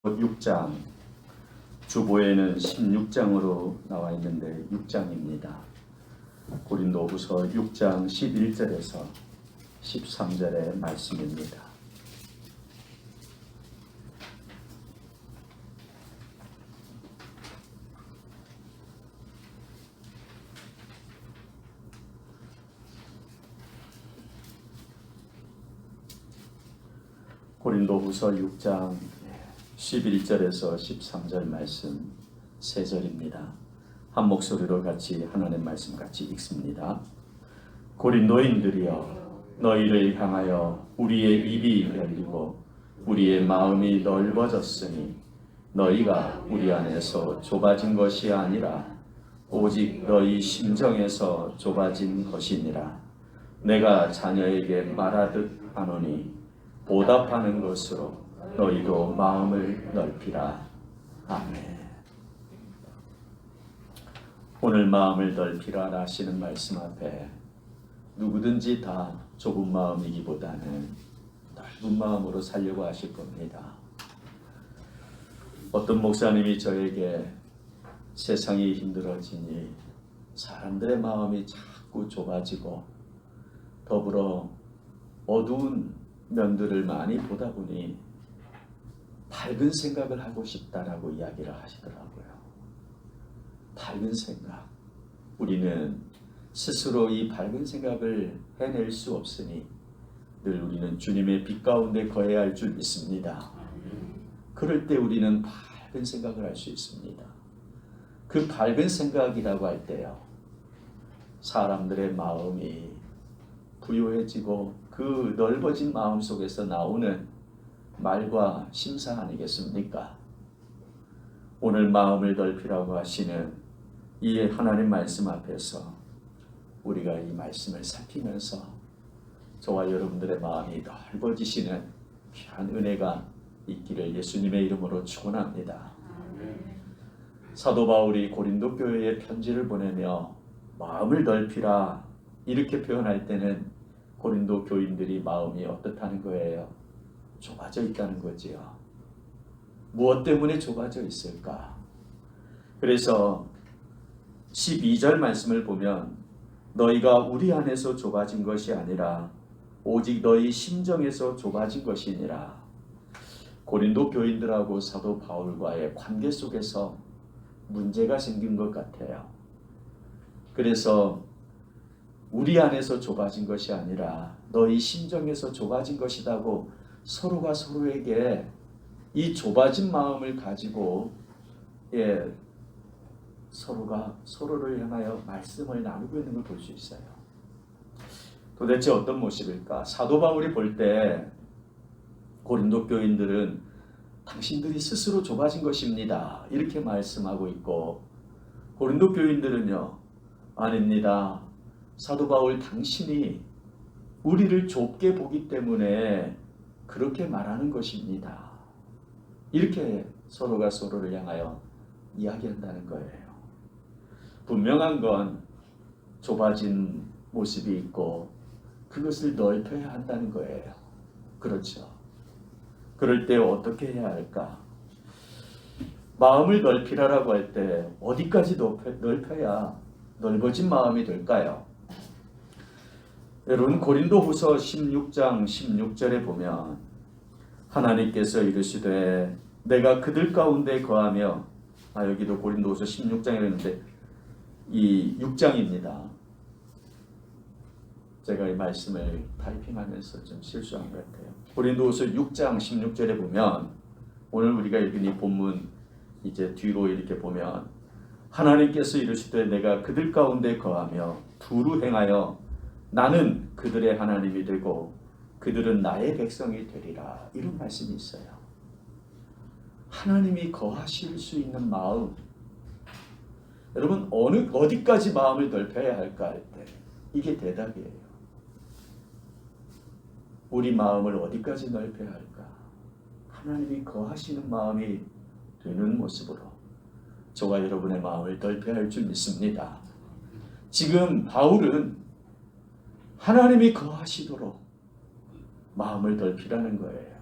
6장, 주보에는 16장으로 나와 있는데 6장입니다. 고린도후서 6장 11절에서 13절의 말씀입니다. 고린도후서 6장 11절에서 13절 말씀 3절입니다. 한 목소리로 같이 하나님 말씀 같이 읽습니다. 고린도인들이여, 너희를 향하여 우리의 입이 열리고 우리의 마음이 넓어졌으니 너희가 우리 안에서 좁아진 것이 아니라 오직 너희 심정에서 좁아진 것이니라. 내가 자녀에게 말하듯 하노니 보답하는 것으로 너희도 마음을 넓히라. 아멘. 오늘 마음을 넓히라 하시는 말씀 앞에 누구든지 다 좁은 마음이기보다는 넓은 마음으로 살려고 하실 겁니다. 어떤 목사님이 저에게 세상이 힘들어지니 사람들의 마음이 자꾸 좁아지고 더불어 어두운 면들을 많이 보다 보니 밝은 생각을 하고 싶다라고 이야기를 하시더라고요. 밝은 생각. 우리는 스스로 이 밝은 생각을 해낼 수 없으니 늘 우리는 주님의 빛 가운데 거해야 할 줄 믿습니다. 그럴 때 우리는 밝은 생각을 할 수 있습니다. 그 밝은 생각이라고 할 때요, 사람들의 마음이 부유해지고 그 넓어진 마음 속에서 나오는 말과 심사 아니겠습니까? 오늘 마음을 넓히라고 하시는 이 하나님 말씀 앞에서 우리가 이 말씀을 살피면서 저와 여러분들의 마음이 넓어지시는 귀한 은혜가 있기를 예수님의 이름으로 축원합니다. 사도 바울이 고린도 교회에 편지를 보내며 마음을 넓히라 이렇게 표현할 때는 고린도 교인들이 마음이 어떻다는 거예요? 좁아져 있다는 거지요. 무엇 때문에 좁아져 있을까? 그래서 12절 말씀을 보면 너희가 우리 안에서 좁아진 것이 아니라 오직 너희 심정에서 좁아진 것이니라. 고린도 교인들하고 사도 바울과의 관계 속에서 문제가 생긴 것 같아요. 그래서 우리 안에서 좁아진 것이 아니라 너희 심정에서 좁아진 것이라고 서로가 서로에게 이 좁아진 마음을 가지고 서로가 서로를 향하여 말씀을 나누고 있는 걸 볼 수 있어요. 도대체 어떤 모습일까? 사도 바울이 볼 때 고린도 교인들은 당신들이 스스로 좁아진 것입니다 이렇게 말씀하고 있고, 고린도 교인들은요, 아닙니다. 사도 바울 당신이 우리를 좁게 보기 때문에 그렇게 말하는 것입니다. 이렇게 서로가 서로를 향하여 이야기한다는 거예요. 분명한 건 좁아진 모습이 있고 그것을 넓혀야 한다는 거예요. 그렇죠. 그럴 때 어떻게 해야 할까? 마음을 넓히라라고 할 때 어디까지 넓혀야 넓어진 마음이 될까요? 여러분, 고린도후서 16장 16절에 보면 하나님께서 이르시되 내가 그들 가운데 거하며, 여기도 고린도후서 16장이었는데 이 6장입니다. 제가 이 말씀을 타이핑하면서 좀 실수한 것 같아요. 고린도후서 6장 16절에 보면 오늘 우리가 읽은 이 본문 이제 뒤로 이렇게 보면 하나님께서 이르시되 내가 그들 가운데 거하며 두루 행하여 나는 그들의 하나님이 되고 그들은 나의 백성이 되리라. 이런 말씀이 있어요. 하나님이 거하실 수 있는 마음. 여러분, 어디까지 마음을 넓혀야 할까 할 때 이게 대답이에요. 우리 마음을 어디까지 넓혀야 할까? 하나님이 거하시는 마음이 되는 모습으로 저와 여러분의 마음을 넓혀야 할 줄 믿습니다. 지금 바울은 하나님이 거하시도록 마음을 넓히라는 거예요.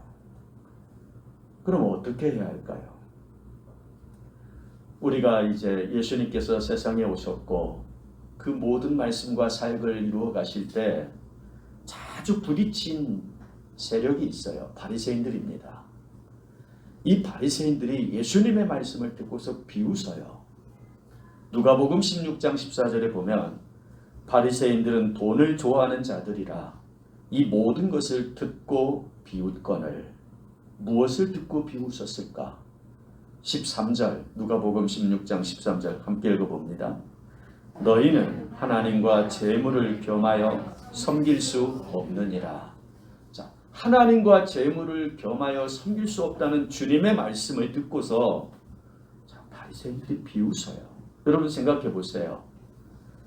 그럼 어떻게 해야 할까요? 우리가 이제 예수님께서 세상에 오셨고 그 모든 말씀과 사역을 이루어 가실 때 자주 부딪힌 세력이 있어요. 바리새인들입니다. 이 바리새인들이 예수님의 말씀을 듣고서 비웃어요. 누가복음 16장 14절에 보면 바리새인들은 돈을 좋아하는 자들이라 이 모든 것을 듣고 비웃거늘. 무엇을 듣고 비웃었을까? 13절 누가복음 16장 13절 함께 읽어봅니다. 너희는 하나님과 재물을 겸하여 섬길 수 없느니라. 자, 하나님과 재물을 겸하여 섬길 수 없다는 주님의 말씀을 듣고서 바리새인들이 비웃어요. 여러분 생각해 보세요.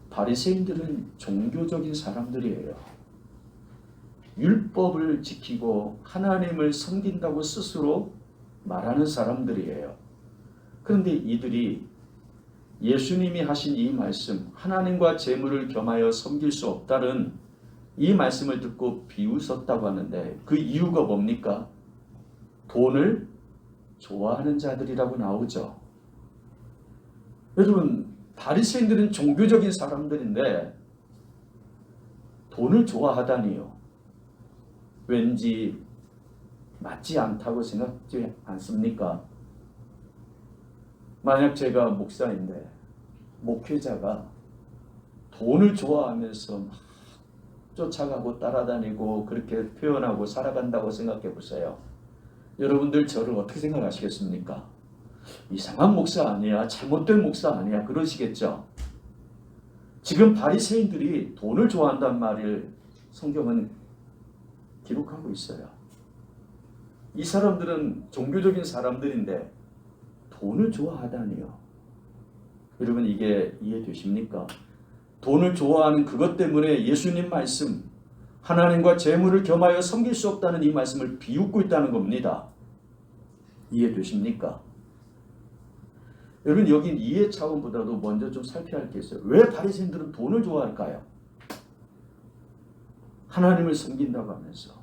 바리새인들은 종교적인 사람들이에요. 율법을 지키고 하나님을 섬긴다고 스스로 말하는 사람들이에요. 그런데 이들이 예수님이 하신 이 말씀, 하나님과 재물을 겸하여 섬길 수 없다는 이 말씀을 듣고 비웃었다고 하는데 그 이유가 뭡니까? 돈을 좋아하는 자들이라고 나오죠. 여러분, 바리새인들은 종교적인 사람들인데 돈을 좋아하다니요. 왠지 맞지 않다고 생각지 않습니까? 만약 제가 목사인데 목회자가 돈을 좋아하면서 막 쫓아가고 따라다니고 그렇게 표현하고 살아간다고 생각해 보세요. 여러분들 저를 어떻게 생각하시겠습니까? 이상한 목사 아니야, 잘못된 목사 아니야, 그러시겠죠. 지금 바리새인들이 돈을 좋아한다는 말을 성경은 기록하고 있어요. 이 사람들은 종교적인 사람들인데 돈을 좋아하다니요. 여러분 이게 이해되십니까? 돈을 좋아하는 그것 때문에 예수님 말씀, 하나님과 재물을 겸하여 섬길 수 없다는 이 말씀을 비웃고 있다는 겁니다. 이해되십니까? 여러분 여긴 이해 차원보다도 먼저 좀 살펴야 할 게 있어요. 왜 바리새인들은 돈을 좋아할까요? 하나님을 섬긴다고 하면서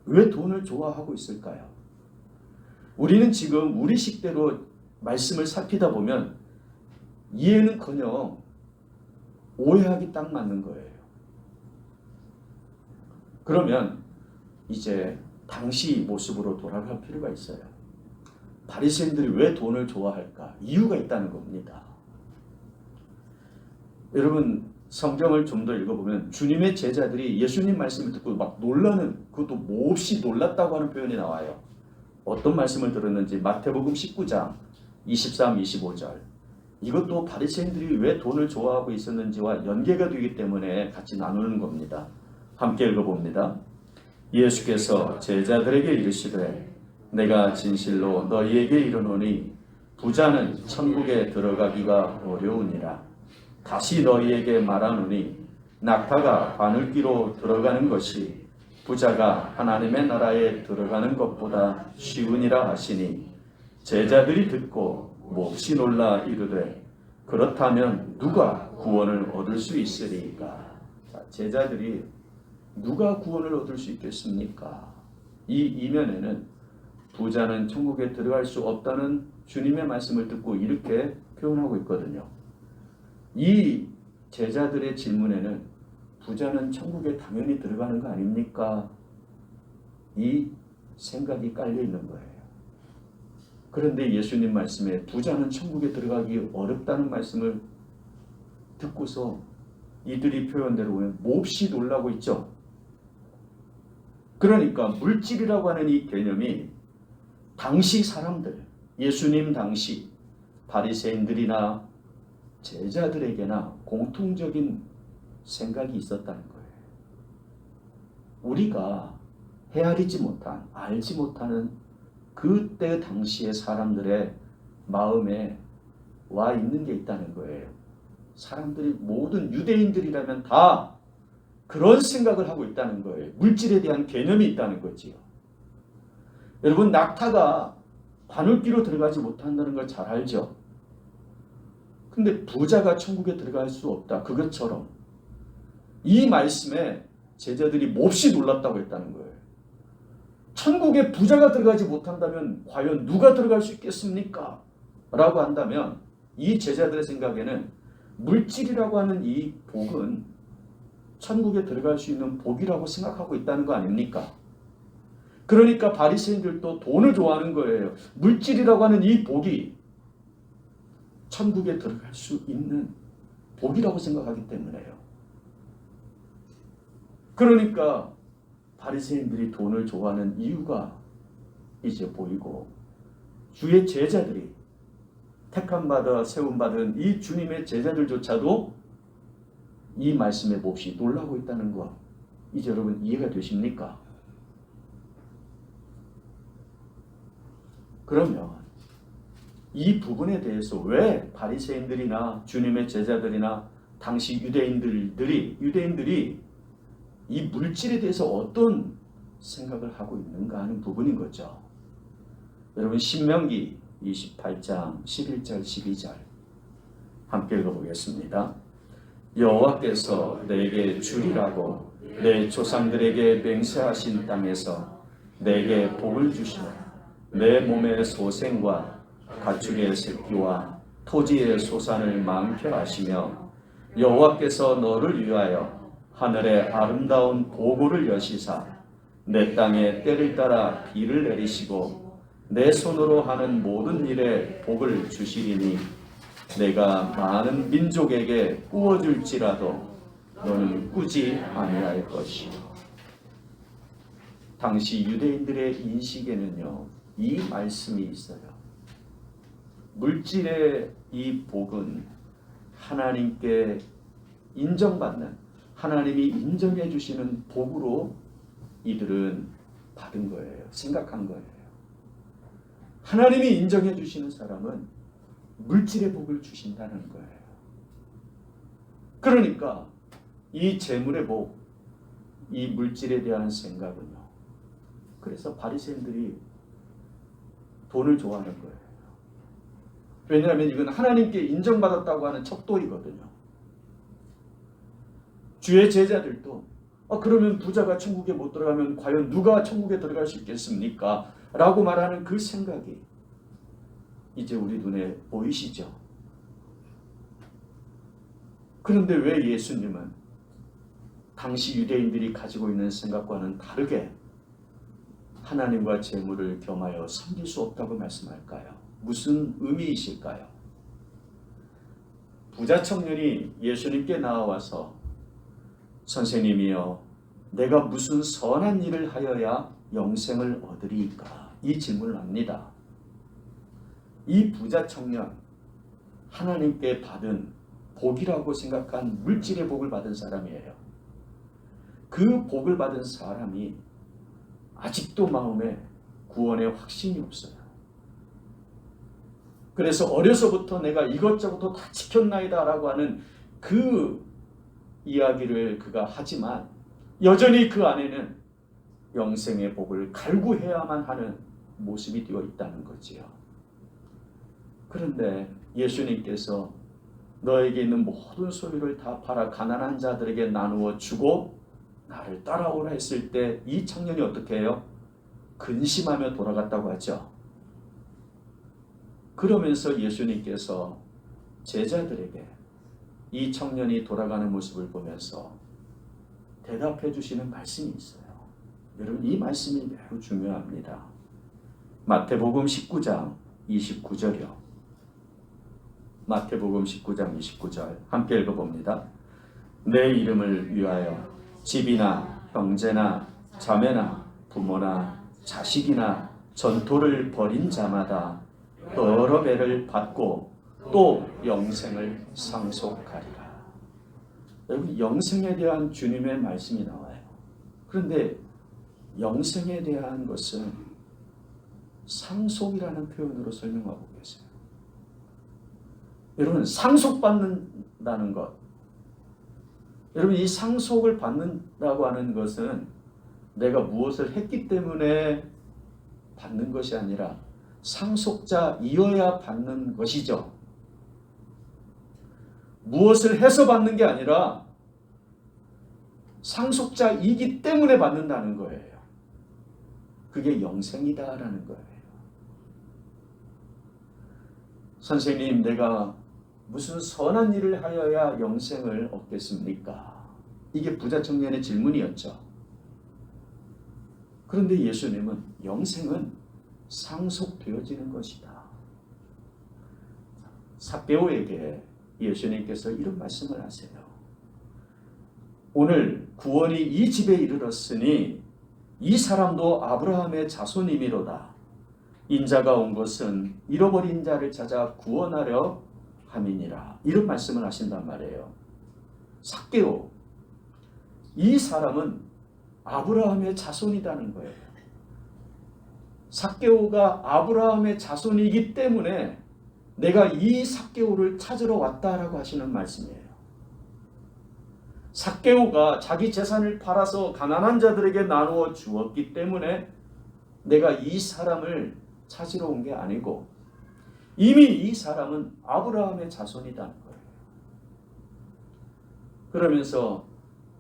왜 돈을 좋아하고 있을까요? 우리는 지금 우리 식대로 말씀을 살피다 보면 이해는커녕 오해하기 딱 맞는 거예요. 그러면 이제 당시 모습으로 돌아갈 필요가 있어요. 바리새인들이 왜 돈을 좋아할까? 이유가 있다는 겁니다. 여러분 성경을 좀 더 읽어보면 주님의 제자들이 예수님 말씀을 듣고 막 놀라는, 그것도 몹시 놀랐다고 하는 표현이 나와요. 어떤 말씀을 들었는지 마태복음 19장 23, 25절. 이것도 바리새인들이 왜 돈을 좋아하고 있었는지와 연계가 되기 때문에 같이 나누는 겁니다. 함께 읽어봅니다. 예수께서 제자들에게 이르시되 내가 진실로 너희에게 이르노니 부자는 천국에 들어가기가 어려우니라. 다시 너희에게 말하노니 낙타가 바늘귀로 들어가는 것이 부자가 하나님의 나라에 들어가는 것보다 쉬우니라 하시니 제자들이 듣고 몹시 놀라 이르되 그렇다면 누가 구원을 얻을 수 있으리까? 제자들이 누가 구원을 얻을 수 있겠습니까? 이 이면에는 부자는 천국에 들어갈 수 없다는 주님의 말씀을 듣고 이렇게 표현하고 있거든요. 이 제자들의 질문에는 부자는 천국에 당연히 들어가는 거 아닙니까? 이 생각이 깔려 있는 거예요. 그런데 예수님 말씀에 부자는 천국에 들어가기 어렵다는 말씀을 듣고서 이들이 표현대로 보면 몹시 놀라고 있죠. 그러니까 물질이라고 하는 이 개념이 당시 사람들, 예수님 당시 바리새인들이나 제자들에게나 공통적인 생각이 있었다는 거예요. 우리가 헤아리지 못한, 알지 못하는 그때 당시의 사람들의 마음에 와 있는 게 있다는 거예요. 사람들이 모든 유대인들이라면 다 그런 생각을 하고 있다는 거예요. 물질에 대한 개념이 있다는 거지요. 여러분 낙타가 바늘귀로 들어가지 못한다는 걸 잘 알죠. 근데 부자가 천국에 들어갈 수 없다. 그것처럼 이 말씀에 제자들이 몹시 놀랐다고 했다는 거예요. 천국에 부자가 들어가지 못한다면 과연 누가 들어갈 수 있겠습니까? 라고 한다면 이 제자들의 생각에는 물질이라고 하는 이 복은 천국에 들어갈 수 있는 복이라고 생각하고 있다는 거 아닙니까? 그러니까 바리새인들도 돈을 좋아하는 거예요. 물질이라고 하는 이 복이 천국에 들어갈 수 있는 복이라고 생각하기 때문에요. 그러니까 바리새인들이 돈을 좋아하는 이유가 이제 보이고, 주의 제자들이 택함받아 세움받은 이 주님의 제자들조차도 이 말씀에 몹시 놀라고 있다는 거 이제 여러분 이해가 되십니까? 그러면 이 부분에 대해서 왜 바리새인들이나 주님의 제자들이나 당시 유대인들이 이 물질에 대해서 어떤 생각을 하고 있는가 하는 부분인 거죠. 여러분 신명기 28장 11절 12절 함께 읽어보겠습니다. 여호와께서 내게 주리라고 내 조상들에게 맹세하신 땅에서 내게 복을 주시며 내 몸의 소생과 가축의 새끼와 토지의 소산을 많게 하시며 여호와께서 너를 위하여 하늘의 아름다운 보고를 여시사 내 땅에 때를 따라 비를 내리시고 내 손으로 하는 모든 일에 복을 주시리니 내가 많은 민족에게 꾸어줄지라도 너는 꾸지 아니할 것이요. 당시 유대인들의 인식에는요 이 말씀이 있어요. 물질의 이 복은 하나님께 인정받는, 하나님이 인정해 주시는 복으로 이들은 받은 거예요. 생각한 거예요. 하나님이 인정해 주시는 사람은 물질의 복을 주신다는 거예요. 그러니까 이 재물의 복, 이 물질에 대한 생각은요. 그래서 바리새인들이 돈을 좋아하는 거예요. 왜냐하면 이건 하나님께 인정받았다고 하는 척도이거든요. 주의 제자들도 그러면 부자가 천국에 못 들어가면 과연 누가 천국에 들어갈 수 있겠습니까? 라고 말하는 그 생각이 이제 우리 눈에 보이시죠? 그런데 왜 예수님은 당시 유대인들이 가지고 있는 생각과는 다르게 하나님과 재물을 겸하여 섬길 수 없다고 말씀할까요? 무슨 의미이실까요? 부자 청년이 예수님께 나와서 선생님이여 내가 무슨 선한 일을 하여야 영생을 얻으리이까? 이 질문을 합니다. 이 부자 청년, 하나님께 받은 복이라고 생각한 물질의 복을 받은 사람이에요. 그 복을 받은 사람이 아직도 마음에 구원의 확신이 없어요. 그래서 어려서부터 내가 이것저것 다 지켰나이다 라고 하는 그 이야기를 그가 하지만 여전히 그 안에는 영생의 복을 갈구해야만 하는 모습이 되어 있다는 거지요. 그런데 예수님께서 너에게 있는 모든 소유를 다 팔아 가난한 자들에게 나누어 주고 나를 따라오라 했을 때 이 청년이 어떻게 해요? 근심하며 돌아갔다고 하죠. 그러면서 예수님께서 제자들에게 이 청년이 돌아가는 모습을 보면서 대답해 주시는 말씀이 있어요. 여러분 이 말씀이 매우 중요합니다. 마태복음 19장 29절이요. 마태복음 19장 29절 함께 읽어봅니다. 내 이름을 위하여 집이나 형제나 자매나 부모나 자식이나 전토를 벌인 자마다 여러 배를 받고 또 영생을 상속하리라. 여러분 영생에 대한 주님의 말씀이 나와요. 그런데 영생에 대한 것은 상속이라는 표현으로 설명하고 계세요. 여러분 상속받는다는 것, 여러분 이 상속을 받는다고 하는 것은 내가 무엇을 했기 때문에 받는 것이 아니라 상속자이어야 받는 것이죠. 무엇을 해서 받는 게 아니라 상속자이기 때문에 받는다는 거예요. 그게 영생이다라는 거예요. 선생님, 내가 무슨 선한 일을 하여야 영생을 얻겠습니까? 이게 부자 청년의 질문이었죠. 그런데 예수님은 영생은 상속되어지는 것이다. 삭개오에게 예수님께서 이런 말씀을 하세요. 오늘 구원이 이 집에 이르렀으니 이 사람도 아브라함의 자손이미로다. 인자가 온 것은 잃어버린 자를 찾아 구원하려 함이니라. 이런 말씀을 하신단 말이에요. 삭개오, 이 사람은 아브라함의 자손이라는 거예요. 삭개오가 아브라함의 자손이기 때문에 내가 이 삭개오를 찾으러 왔다라고 하시는 말씀이에요. 삭개오가 자기 재산을 팔아서 가난한 자들에게 나누어 주었기 때문에 내가 이 사람을 찾으러 온 게 아니고 이미 이 사람은 아브라함의 자손이라는 거예요. 그러면서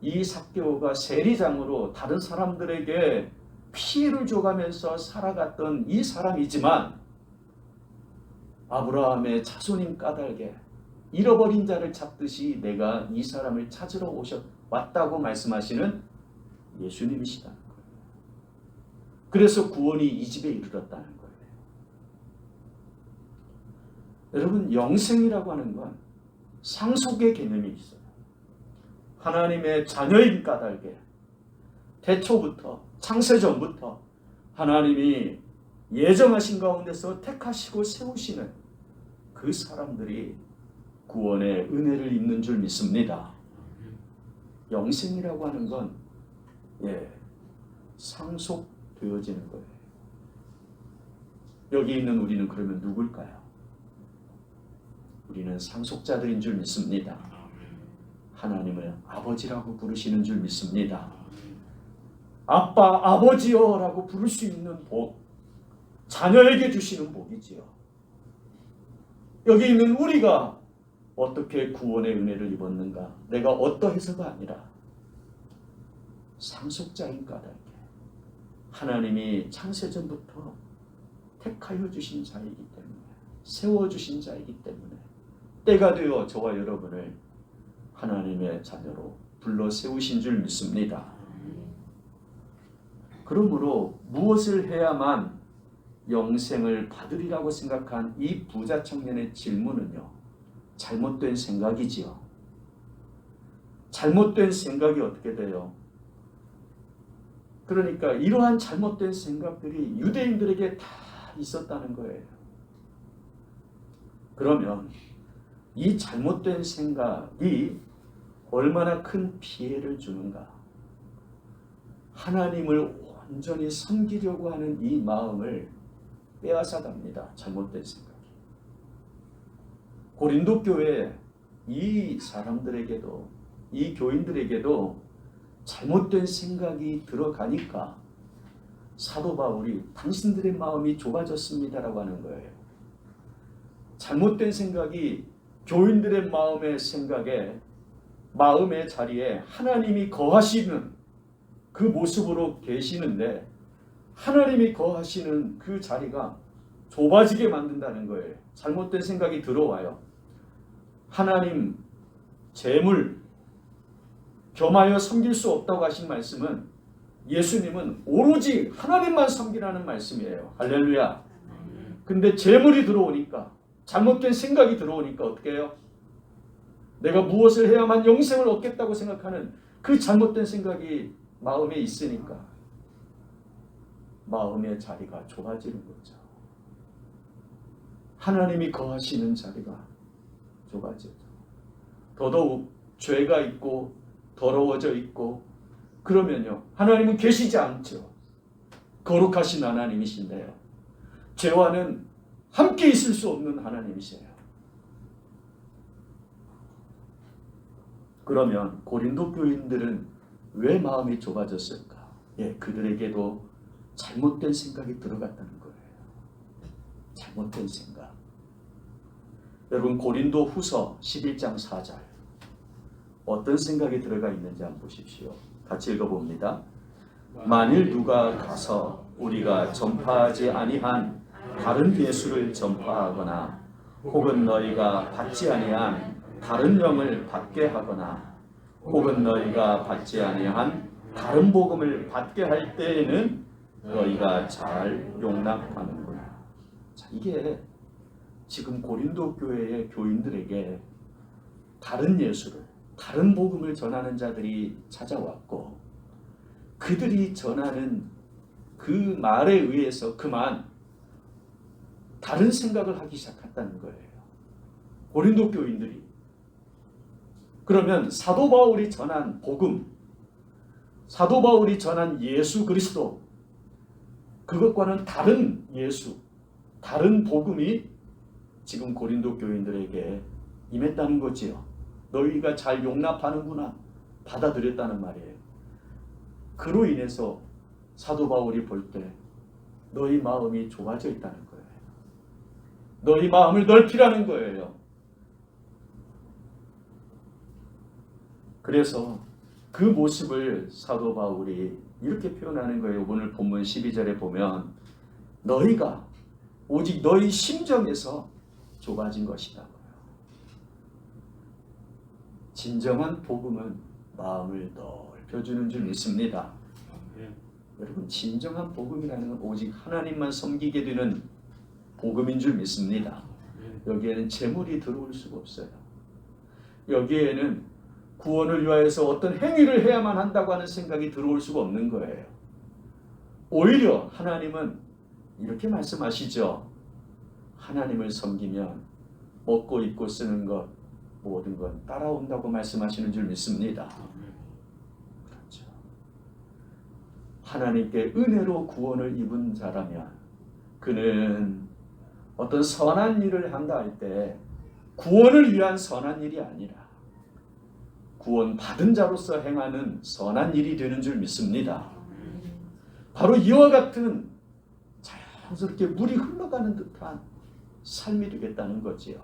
이 삭개오가 세리장으로 다른 사람들에게 피해를 줘가면서 살아갔던 이 사람이지만 아브라함의 자손인 까닭에 잃어버린 자를 찾듯이 내가 이 사람을 찾으러 왔다고 말씀하시는 예수님이시다는 거예요. 그래서 구원이 이 집에 이르렀다는 거예요. 여러분, 영생이라고 하는 건 상속의 개념이 있어요. 하나님의 자녀인 까닭에 태초부터 창세전부터 하나님이 예정하신 가운데서 택하시고 세우시는 그 사람들이 구원의 은혜를 입는 줄 믿습니다. 영생이라고 하는 건 상속되어지는 거예요. 여기 있는 우리는 그러면 누굴까요? 우리는 상속자들인 줄 믿습니다. 하나님을 아버지라고 부르시는 줄 믿습니다. 아빠, 아버지여라고 부를 수 있는 복, 자녀에게 주시는 복이지요. 여기 있는 우리가 어떻게 구원의 은혜를 입었는가? 내가 어떠해서가 아니라 상속자인 까닭에 하나님이 창세전부터 택하여 주신 자이기 때문에, 세워주신 자이기 때문에 때가 되어 저와 여러분을 하나님의 자녀로 불러 세우신 줄 믿습니다. 그러므로 무엇을 해야만 영생을 받으리라고 생각한 이 부자 청년의 질문은요, 잘못된 생각이지요. 잘못된 생각이 어떻게 돼요? 그러니까 이러한 잘못된 생각들이 유대인들에게 다 있었다는 거예요. 그러면 이 잘못된 생각이 얼마나 큰 피해를 주는가? 하나님을 온전히 섬기려고 하는 이 마음을 빼앗아갑니다. 잘못된 생각이. 고린도 교회 이 사람들에게도, 이 교인들에게도 잘못된 생각이 들어가니까 사도 바울이 당신들의 마음이 좁아졌습니다라고 하는 거예요. 잘못된 생각이 교인들의 마음의 자리에 하나님이 거하시는 그 모습으로 계시는데 하나님이 거하시는 그 자리가 좁아지게 만든다는 거예요. 잘못된 생각이 들어와요. 하나님, 재물, 겸하여 섬길 수 없다고 하신 말씀은 예수님은 오로지 하나님만 섬기라는 말씀이에요. 할렐루야. 근데 재물이 들어오니까, 잘못된 생각이 들어오니까 어떻게 해요? 내가 무엇을 해야만 영생을 얻겠다고 생각하는 그 잘못된 생각이 마음에 있으니까 마음의 자리가 좁아지는 거죠. 하나님이 거하시는 자리가 좁아지죠. 더더욱 죄가 있고 더러워져 있고 그러면요, 하나님은 계시지 않죠. 거룩하신 하나님이신데요, 죄와는 함께 있을 수 없는 하나님이세요. 그러면 고린도 교인들은 왜 마음이 좁아졌을까? 그들에게도 잘못된 생각이 들어갔다는 거예요. 잘못된 생각. 여러분, 고린도 후서 11장 4절 어떤 생각이 들어가 있는지 한번 보십시오. 같이 읽어봅니다. 만일 누가 가서 우리가 전파하지 아니한 다른 예수를 전파하거나 혹은 너희가 받지 아니한 다른 영을 받게 하거나 혹은 너희가 받지 아니한 다른 복음을 받게 할 때에는 너희가 잘 용납하는구나. 자, 이게 지금 고린도 교회의 교인들에게 다른 예수를, 다른 복음을 전하는 자들이 찾아왔고 그들이 전하는 그 말에 의해서 그만 다른 생각을 하기 시작했다는 거예요. 고린도 교인들이. 그러면 사도 바울이 전한 복음, 사도 바울이 전한 예수 그리스도, 그것과는 다른 예수, 다른 복음이 지금 고린도 교인들에게 임했다는 거지요. 너희가 잘 용납하는구나, 받아들였다는 말이에요. 그로 인해서 사도 바울이 볼 때 너희 마음이 좁아져 있다는 거예요. 너희 마음을 넓히라는 거예요. 그래서 그 모습을 사도 바울이 이렇게 표현하는 거예요. 오늘 본문 12절에 보면 너희가 오직 너희 심정에서 좁아진 것이다. 진정한 복음은 마음을 넓혀주는 줄 믿습니다. 여러분, 진정한 복음이라는 건 오직 하나님만 섬기게 되는 복음인 줄 믿습니다. 여기에는 재물이 들어올 수가 없어요. 여기에는 구원을 위하여서 어떤 행위를 해야만 한다고 하는 생각이 들어올 수가 없는 거예요. 오히려 하나님은 이렇게 말씀하시죠. 하나님을 섬기면 먹고 입고 쓰는 것 모든 건 따라온다고 말씀하시는 줄 믿습니다. 그렇죠. 하나님께 은혜로 구원을 입은 자라면 그는 어떤 선한 일을 한다 할 때 구원을 위한 선한 일이 아니라 구원 받은 자로서 행하는 선한 일이 되는 줄 믿습니다. 바로 이와 같은 자연스럽게 물이 흘러가는 듯한 삶이 되겠다는 거지요.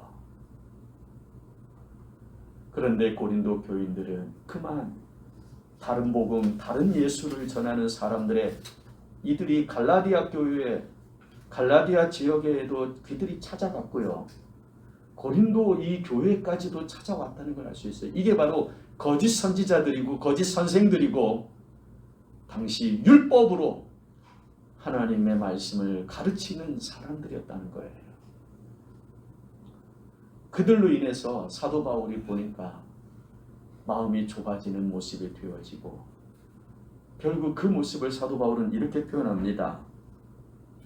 그런데 고린도 교인들은 그만 다른 복음, 다른 예수를 전하는 사람들의 이들이 갈라디아 교회, 갈라디아 지역에도 그들이 찾아갔고요. 고린도 이 교회까지도 찾아왔다는 걸 알 수 있어요. 이게 바로 거짓 선지자들이고 거짓 선생들이고 당시 율법으로 하나님의 말씀을 가르치는 사람들이었다는 거예요. 그들로 인해서 사도 바울이 보니까 마음이 좁아지는 모습이 되어지고 결국 그 모습을 사도 바울은 이렇게 표현합니다.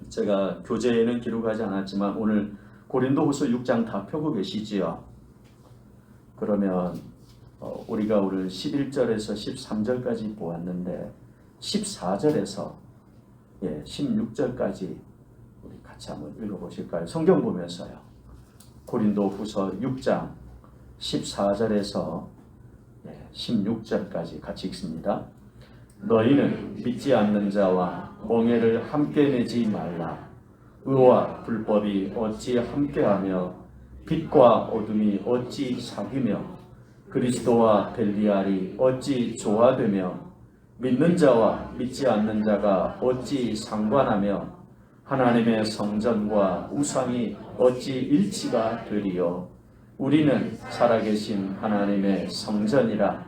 제가 교재에는 기록하지 않았지만 오늘 고린도후서 6장 다 펴고 계시지요. 그러면 우리가 오늘 11절에서 13절까지 보았는데 14절에서 16절까지 우리 같이 한번 읽어보실까요? 성경 보면서요. 고린도후서 6장 14절에서 16절까지 같이 읽습니다. 너희는 믿지 않는 자와 멍에를 함께 내지 말라. 의와 불법이 어찌 함께하며 빛과 어둠이 어찌 사귀며 그리스도와 벨리알이 어찌 조화되며 믿는 자와 믿지 않는 자가 어찌 상관하며 하나님의 성전과 우상이 어찌 일치가 되리요. 우리는 살아계신 하나님의 성전이라.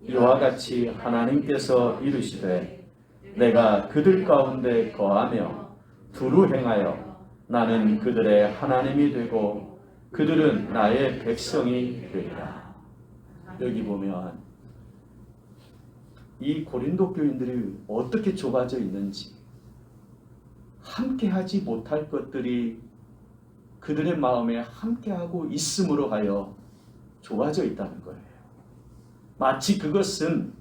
이와 같이 하나님께서 이르시되 내가 그들 가운데 거하며 두루 행하여 나는 그들의 하나님이 되고 그들은 나의 백성이 되리라. 여기 보면 이 고린도 교인들이 어떻게 좁아져 있는지, 함께하지 못할 것들이 그들의 마음에 함께하고 있음으로 하여 좁아져 있다는 거예요. 마치 그것은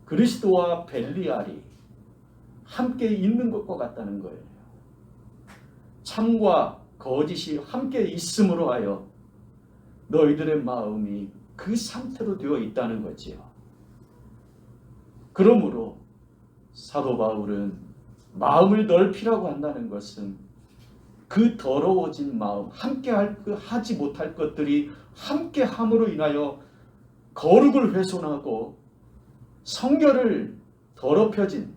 그리스도와 벨리알이 함께 있는 것과 같다는 거예요. 참과 거짓이 함께 있음으로 하여 너희들의 마음이 그 상태로 되어 있다는 거지요. 그러므로 사도 바울은 마음을 넓히라고 한다는 것은 그 더러워진 마음, 함께 하지 못할 것들이 함께 함으로 인하여 거룩을 훼손하고 성결을 더럽혀진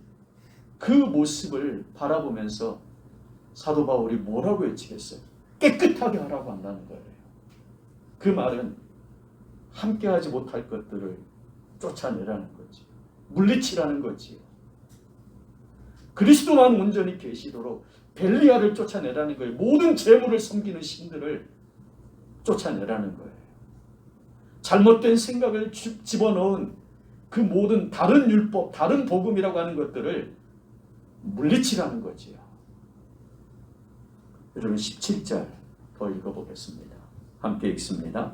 그 모습을 바라보면서 사도 바울이 뭐라고 외치겠어요? 깨끗하게 하라고 한다는 거예요. 그 말은 함께하지 못할 것들을 쫓아내라는 거지. 물리치라는 거지. 그리스도만 온전히 계시도록 벨리알을 쫓아내라는 거예요. 모든 재물을 섬기는 신들을 쫓아내라는 거예요. 잘못된 생각을 집어넣은 그 모든 다른 율법, 다른 복음이라고 하는 것들을 물리치라는 거지요. 여러분 17절 더 읽어보겠습니다. 함께 읽습니다.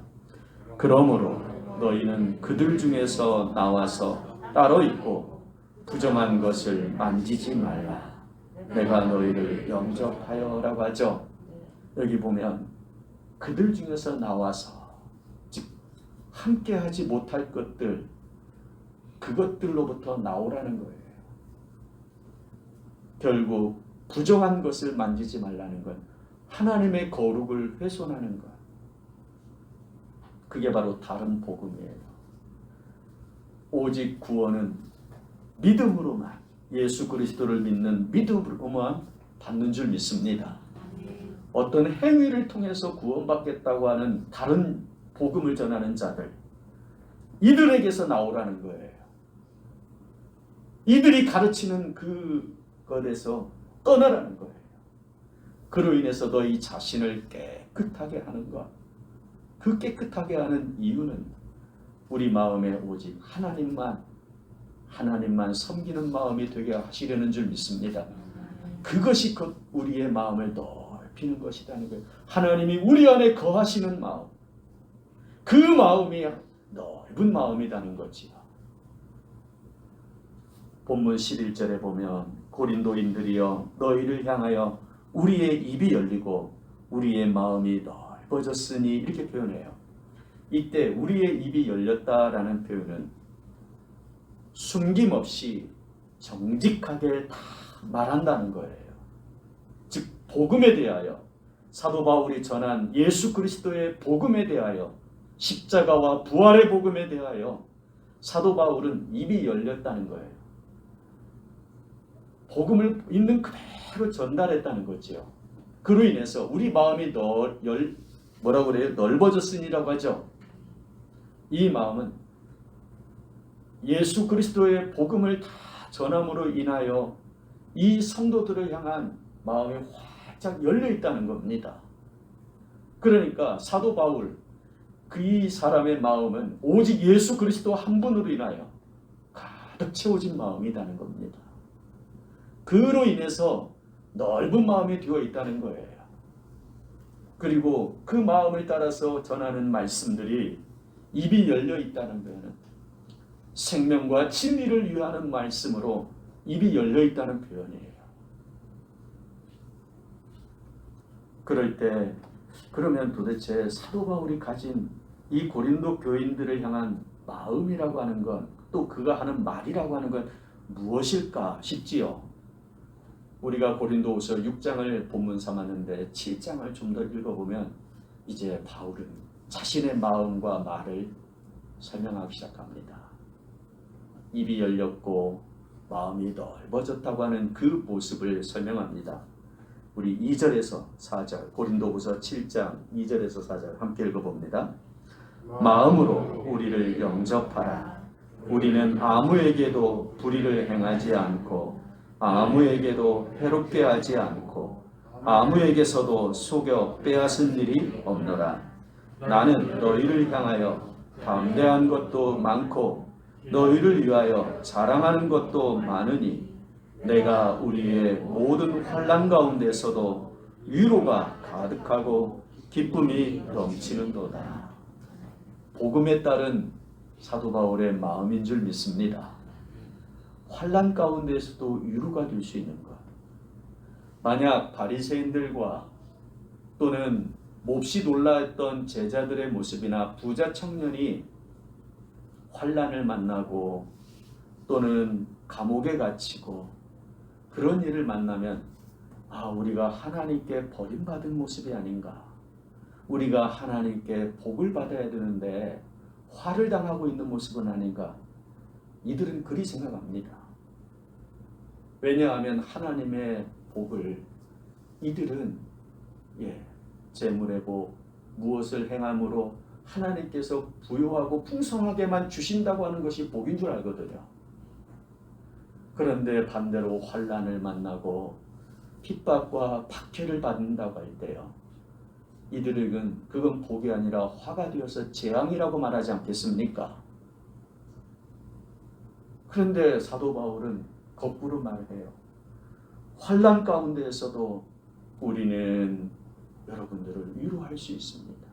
그러므로 너희는 그들 중에서 나와서 따로 있고 부정한 것을 만지지 말라. 내가 너희를 영접하여 라고 하죠. 여기 보면 그들 중에서 나와서, 즉 함께하지 못할 것들, 그것들로부터 나오라는 거예요. 결국 부정한 것을 만지지 말라는 건 하나님의 거룩을 훼손하는 것. 그게 바로 다른 복음이에요. 오직 구원은 믿음으로만, 예수 그리스도를 믿는 믿음으로만 받는 줄 믿습니다. 어떤 행위를 통해서 구원받겠다고 하는 다른 복음을 전하는 자들, 이들에게서 나오라는 거예요. 이들이 가르치는 그것에서 떠나라는 거예요. 그로 인해서 너희 자신을 깨끗하게 하는 것. 그 깨끗하게 하는 이유는 우리 마음에 오직 하나님만 섬기는 마음이 되게 하시려는 줄 믿습니다. 그것이 곧 우리의 마음을 넓히는 것이라는 거예요. 하나님이 우리 안에 거하시는 마음, 그 마음이 넓은 마음이라는 거지요. 본문 11절에 보면 고린도인들이여 너희를 향하여 우리의 입이 열리고 우리의 마음이 넓어졌으니 이렇게 표현해요. 이때 우리의 입이 열렸다라는 표현은 숨김없이 정직하게 다 말한다는 거예요. 즉 복음에 대하여, 사도 바울이 전한 예수 그리스도의 복음에 대하여, 십자가와 부활의 복음에 대하여 사도 바울은 입이 열렸다는 거예요. 복음을 있는 그대로 전달했다는 거지요. 그로 인해서 우리 마음이 뭐라고 그래요? 넓어졌으니라고 하죠. 이 마음은 예수 그리스도의 복음을 다 전함으로 인하여 이 성도들을 향한 마음이 활짝 열려 있다는 겁니다. 그러니까 사도 바울, 그 사람의 마음은 오직 예수 그리스도 한 분으로 인하여 가득 채워진 마음이라는 겁니다. 그로 인해서 넓은 마음이 되어 있다는 거예요. 그리고 그 마음을 따라서 전하는 말씀들이 입이 열려 있다는 거는 생명과 진리를 위하는 말씀으로 입이 열려 있다는 표현이에요. 그럴 때 그러면 도대체 사도 바울이 가진 이 고린도 교인들을 향한 마음이라고 하는 건, 또 그가 하는 말이라고 하는 건 무엇일까 싶지요. 우리가 고린도후서 6장을 본문 삼았는데 7장을 좀 더 읽어보면 이제 바울은 자신의 마음과 말을 설명하기 시작합니다. 입이 열렸고 마음이 넓어졌다고 하는 그 모습을 설명합니다. 우리 2절에서 4절, 고린도후서 7장 2절에서 4절 함께 읽어봅니다. 마음으로 우리를 영접하라. 우리는 아무에게도 불의를 행하지 않고 아무에게도 해롭게 하지 않고 아무에게서도 속여 빼앗은 일이 없노라. 나는 너희를 향하여 담대한 것도 많고 너희를 위하여 자랑하는 것도 많으니 내가 우리의 모든 환난 가운데서도 위로가 가득하고 기쁨이 넘치는도다. 복음에 따른 사도 바울의 마음인 줄 믿습니다. 환난 가운데서도 위로가 될 수 있는 것. 만약 바리새인들과 또는 몹시 놀라했던 제자들의 모습이나 부자 청년이 환난을 만나고 또는 감옥에 갇히고 그런 일을 만나면 우리가 하나님께 버림받은 모습이 아닌가, 우리가 하나님께 복을 받아야 되는데 화를 당하고 있는 모습은 아닌가, 이들은 그리 생각합니다. 왜냐하면 하나님의 복을 이들은 재물의 복, 무엇을 행함으로 하나님께서 부유하고 풍성하게만 주신다고 하는 것이 복인 줄 알거든요. 그런데 반대로 환난을 만나고 핍박과 박해를 받는다고 할 때요, 이들은 그건 복이 아니라 화가 되어서 재앙이라고 말하지 않겠습니까? 그런데 사도 바울은 거꾸로 말해요. 환난 가운데에서도 우리는 여러분들을 위로할 수 있습니다.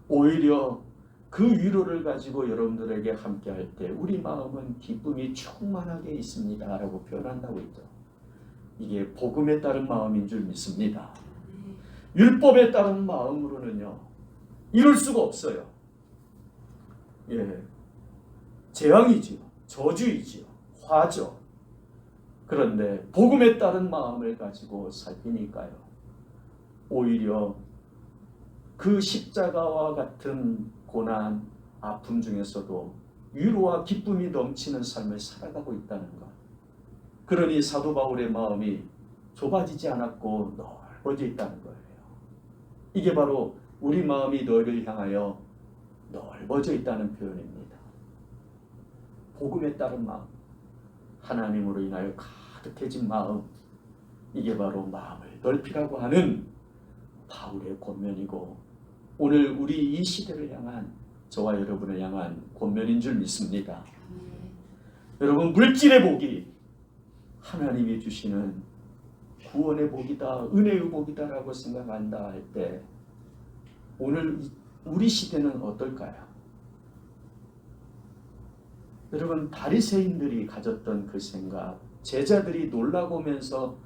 오히려 그 위로를 가지고 여러분들에게 함께 할 때 우리 마음은 기쁨이 충만하게 있습니다 라고 표현한다고 했죠. 이게 복음에 따른 마음인 줄 믿습니다. 율법에 따른 마음으로는요, 이룰 수가 없어요. 재앙이지요, 저주이지요, 화죠. 그런데 복음에 따른 마음을 가지고 살피니까요, 오히려 그 십자가와 같은 고난, 아픔 중에서도 위로와 기쁨이 넘치는 삶을 살아가고 있다는 것. 그러니 사도 바울의 마음이 좁아지지 않았고 넓어져 있다는 거예요. 이게 바로 우리 마음이 너희를 향하여 넓어져 있다는 표현입니다. 복음에 따른 마음, 하나님으로 인하여 가득해진 마음, 이게 바로 마음을 넓히라고 하는 바울의 권면이고, 오늘 우리 이 시대를 향한, 저와 여러분을 향한 권면인 줄 믿습니다. 여러분, 물질의 복이 하나님이 주시는 구원의 복이다, 은혜의 복이다 라고 생각한다 할 때, 오늘 우리 시대는 어떨까요? 여러분, 바리새인들이 가졌던 그 생각, 제자들이 놀라면서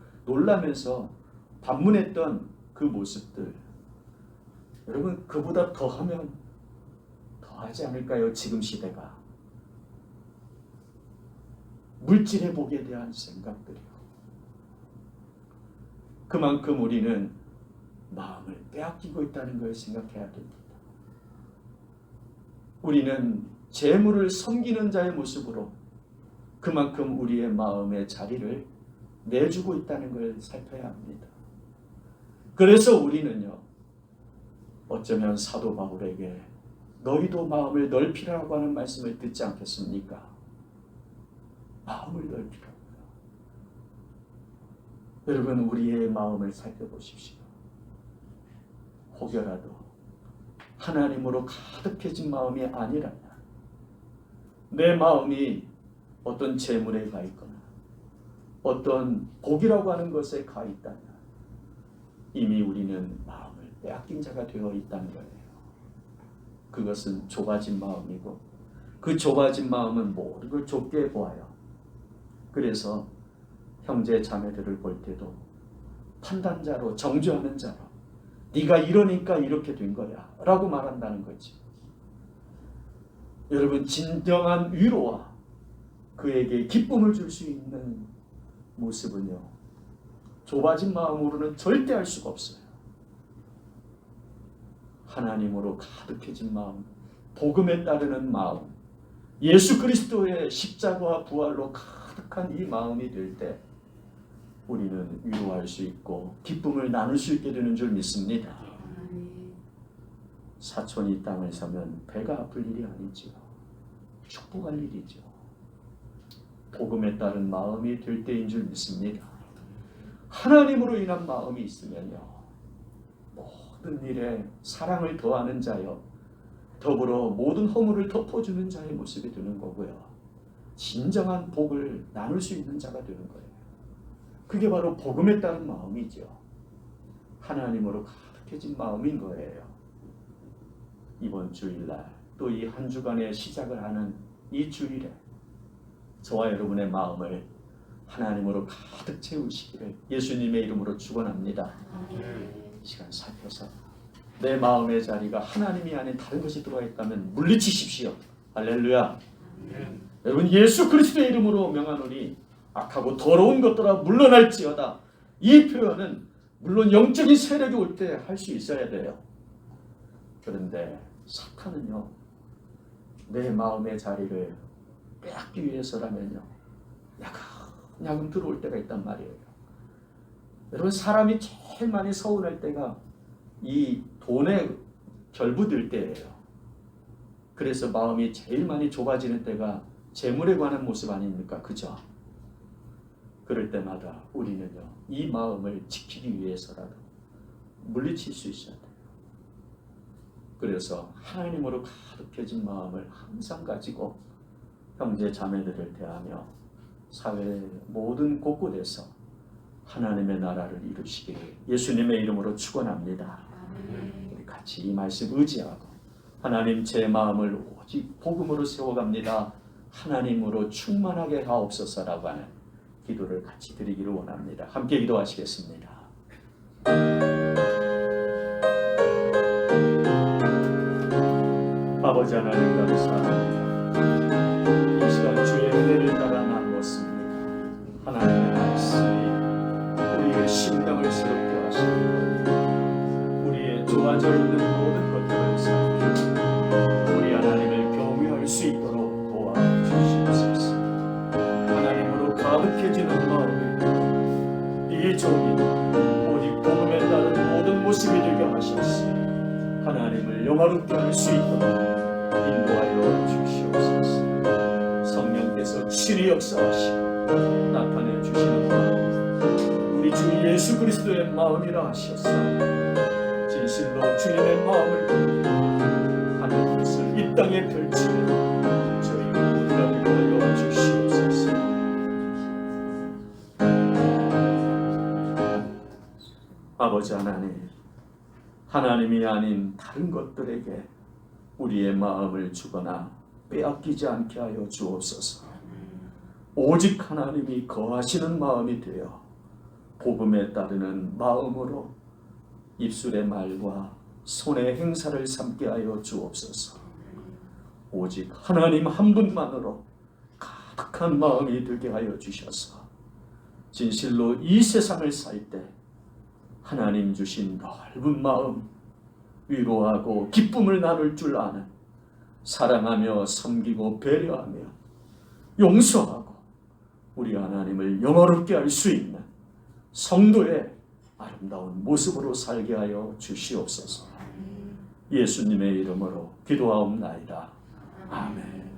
반문했던 그 모습들, 여러분, 그보다 더하면 더하지 않을까요? 지금 시대가. 물질의 복에 대한 생각들이요. 그만큼 우리는 마음을 빼앗기고 있다는 걸 생각해야 됩니다. 우리는 재물을 섬기는 자의 모습으로 그만큼 우리의 마음의 자리를 내주고 있다는 걸 살펴야 합니다. 그래서 우리는요, 어쩌면 사도 바울에게 너희도 마음을 넓히라고 하는 말씀을 듣지 않겠습니까? 마음을 넓히라고요. 여러분, 우리의 마음을 살펴보십시오. 혹여라도 하나님으로 가득해진 마음이 아니라면, 내 마음이 어떤 재물에 가 있거나 어떤 복이라고 하는 것에 가 있다면 이미 우리는 마음을 빼앗긴 자가 되어 있다는 거예요. 그것은 좁아진 마음이고, 그 좁아진 마음은 모든 걸 좁게 보아요. 그래서 형제 자매들을 볼 때도 판단자로, 정죄하는 자로, 네가 이러니까 이렇게 된 거야 라고 말한다는 거지. 여러분, 진정한 위로와 그에게 기쁨을 줄 수 있는 모습은요, 좁아진 마음으로는 절대 할 수가 없어요. 하나님으로 가득해진 마음, 복음에 따르는 마음, 예수 그리스도의 십자가와 부활로 가득한 이 마음이 될 때 우리는 위로할 수 있고 기쁨을 나눌 수 있게 되는 줄 믿습니다. 사촌이 이 땅을 사면 배가 아플 일이 아니지요. 축복할 일이죠. 복음에 따른 마음이 될 때인 줄 믿습니다. 하나님으로 인한 마음이 있으면요, 모든 일에 사랑을 더하는 자요, 더불어 모든 허물을 덮어주는 자의 모습이 되는 거고요, 진정한 복을 나눌 수 있는 자가 되는 거예요. 그게 바로 복음에 따른 마음이죠. 하나님으로 가득해진 마음인 거예요. 이번 주일날 또 이 한 주간의 시작을 하는 이 주일에 저와 여러분의 마음을 하나님으로 가득 채우시기를 예수님의 이름으로 축원합니다. 시간 살펴서 내 마음의 자리가 하나님이 아닌 다른 것이 들어와 있다면 물리치십시오. 할렐루야. 여러분, 예수 그리스도의 이름으로 명하노니 악하고 더러운 것들아 물러날지어다. 이 표현은 물론 영적인 세력이 올 때 할 수 있어야 돼요. 그런데 사탄은요, 내 마음의 자리를 빼앗기 위해서라면요, 야금 들어올 때가 있단 말이에요. 여러분, 사람이 제일 많이 서운할 때가 이 돈에 결부될 때예요. 그래서 마음이 제일 많이 좁아지는 때가 재물에 관한 모습 아닙니까? 그죠? 그럴 때마다 우리는요, 이 마음을 지키기 위해서라도 물리칠 수 있어야 돼요. 그래서 하나님으로 가득해진 마음을 항상 가지고 형제 자매들을 대하며 사회 모든 곳곳에서 하나님의 나라를 이루시기를 예수님의 이름으로 축원합니다. 우리 같이 이 말씀 의지하고 하나님, 제 마음을 오직 복음으로 세워갑니다. 하나님으로 충만하게 하옵소서라고 하는 기도를 같이 드리기를 원합니다. 함께 기도하시겠습니다. 아버지 하나님, 감사합니다. 이 시간 주의 은혜를 따라 나누었습니다. 하나님의 말씀이 우리의 심령을 새롭게 하시고 우리의 좋아져 있는 모든 것들을 살피고 우리 하나님을 경외할 수 있도록 도와주시옵소서. 하나님으로 가득해지는 마음이 이 종이 오직 복음에 따른 모든 모습이 되게 하셨으니 하나님을 영화롭게 할 수 있도록 인도하여 주시옵소서. 성령께서 친히 역사하시고 나타내 주시는 마음, 우리 주 예수 그리스도의 마음이라 하셨사. 진실로 주님의 마음을 보고 하늘 뜻을 이 땅에 펼치는 저희 모두가 되게 하여 주시옵소서. 아버지 하나님, 하나님이 아닌 다른 것들에게 우리의 마음을 주거나 빼앗기지 않게 하여 주옵소서. 오직 하나님이 거하시는 마음이 되어 복음에 따르는 마음으로 입술의 말과 손의 행사를 삼게 하여 주옵소서. 오직 하나님 한 분만으로 가득한 마음이 되게 하여 주셔서 진실로 이 세상을 살 때 하나님 주신 넓은 마음, 위로하고 기쁨을 나눌 줄 아는, 사랑하며 섬기고 배려하며 용서하고 우리 하나님을 영화롭게 할 수 있는 성도의 아름다운 모습으로 살게 하여 주시옵소서. 예수님의 이름으로 기도하옵나이다. 아멘.